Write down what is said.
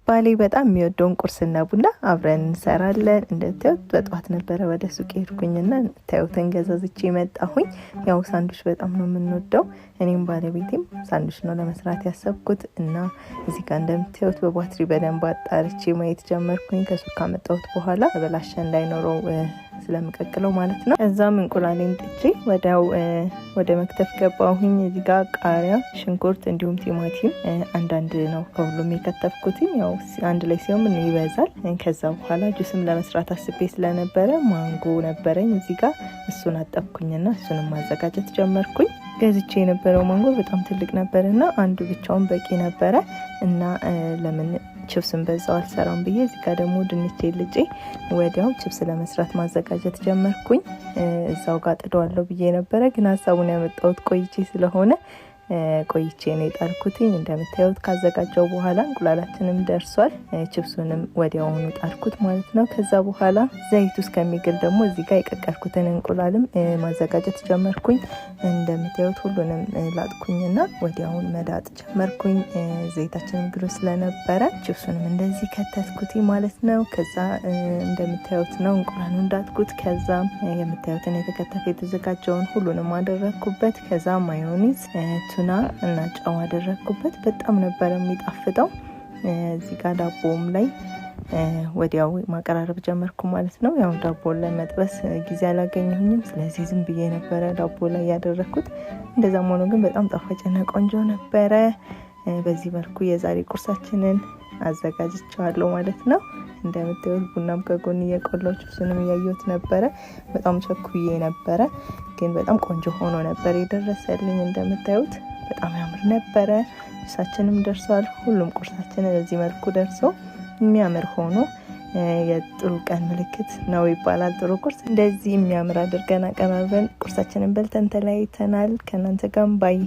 ባሌ በጣም የሚወደውን ቁርስና ቡና አብረን እንሰራለን። እንደምታዩት በጧት ነበረ ወደ ሱቅ ሄድኩኝና ታዩትን ገዛዝቼ መጣሁኝ። ያው ሳንዱች በጣም ነው የምንወደው። እኔም ባለቤቴም ሳንዱች ነው ለመስራት ያሰብኩት እና እዚህ ጋር እንደምታዩት በባትሪ በደንብ አጣርቼ ማየት ጀመርኩኝ። ከሱቅ ካመጣሁት በኋላ ተበላሸ እንዳይኖረው ስለምቀቅለው ማለት ነው። እዛም እንቁላሌን ጥጄ ወደ መክተፍ ገባሁኝ። እዚህ ጋር ቃሪያ፣ ሽንኩርት እንዲሁም ቲማቲም አንዳንድ ነው ከሁሉም የከተፍኩት። ያው አንድ ላይ ሲሆን ምን ይበዛል። ከዛ በኋላ ጁስም ለመስራት አስቤ ስለነበረ ማንጎ ነበረኝ እዚህ ጋር እሱን አጠብኩኝና እሱንም ማዘጋጀት ጀመርኩኝ። ገዝቼ የነበረው ማንጎ በጣም ትልቅ ነበርና አንዱ ብቻውን በቂ ነበረ እና ለምን ቺፕስን በዛው አልሰራም ብዬ እዚህ ጋር ደግሞ ድንቼ ልጬ ወዲያው ቺፕስ ለመስራት ማዘጋጀት ጀመርኩኝ። እዛው ጋር ጥደዋለሁ ብዬ ነበረ ግን ሀሳቡን ያመጣሁት ቆይቼ ስለሆነ ቆይቼ ነው የጣልኩትኝ። እንደምታዩት ካዘጋጀው በኋላ እንቁላላችንም ደርሷል። ቺፕሱንም ወዲያውኑ ጣልኩት ማለት ነው። ከዛ በኋላ ዘይቱ እስከሚግል ደግሞ እዚህ ጋር የቀቀልኩትን እንቁላልም ማዘጋጀት ጀመርኩኝ። እንደምታዩት ሁሉንም ላጥኩኝና ወዲያውኑ መዳጥ ጀመርኩኝ። ዘይታችንም ግሎ ስለነበረ ቺፕሱንም እንደዚህ ከተትኩት ማለት ነው። ከዛ እንደምታዩት ነው እንቁላሉን እንዳጥኩት። ከዛ የምታዩትን የተከተፈ የተዘጋጀውን ሁሉንም አደረኩበት። ከዛ ማዮኒዝ ቱና እና ጨው አደረኩበት። በጣም ነበር የሚጣፍጠው። እዚህ ጋር ዳቦም ላይ ወዲያው ማቀራረብ ጀመርኩ ማለት ነው። ያው ዳቦን ለመጥበስ ጊዜ አላገኘሁኝም፣ ስለዚህ ዝም ብዬ ነበረ ዳቦ ላይ ያደረኩት። እንደዛም ሆኖ ግን በጣም ጣፋጭና ቆንጆ ነበረ። በዚህ መልኩ የዛሬ ቁርሳችንን አዘጋጅቻለሁ ማለት ነው። እንደምታዩት ቡናም ከጎን እየቆላሁ ቺፕሱንም እያየሁት ነበረ። በጣም ቸኩዬ ነበረ ግን በጣም ቆንጆ ሆኖ ነበር የደረሰልኝ። እንደምታዩት በጣም ያምር ነበረ። ቁርሳችንም ደርሷል። ሁሉም ቁርሳችንን በዚህ መልኩ ደርሶ የሚያምር ሆኖ የጥሩ ቀን ምልክት ነው ይባላል። ጥሩ ቁርስ እንደዚህ የሚያምር አድርገን አቀራርበን ቁርሳችንን በልተን ተለያይተናል። ከእናንተ ጋር ባይ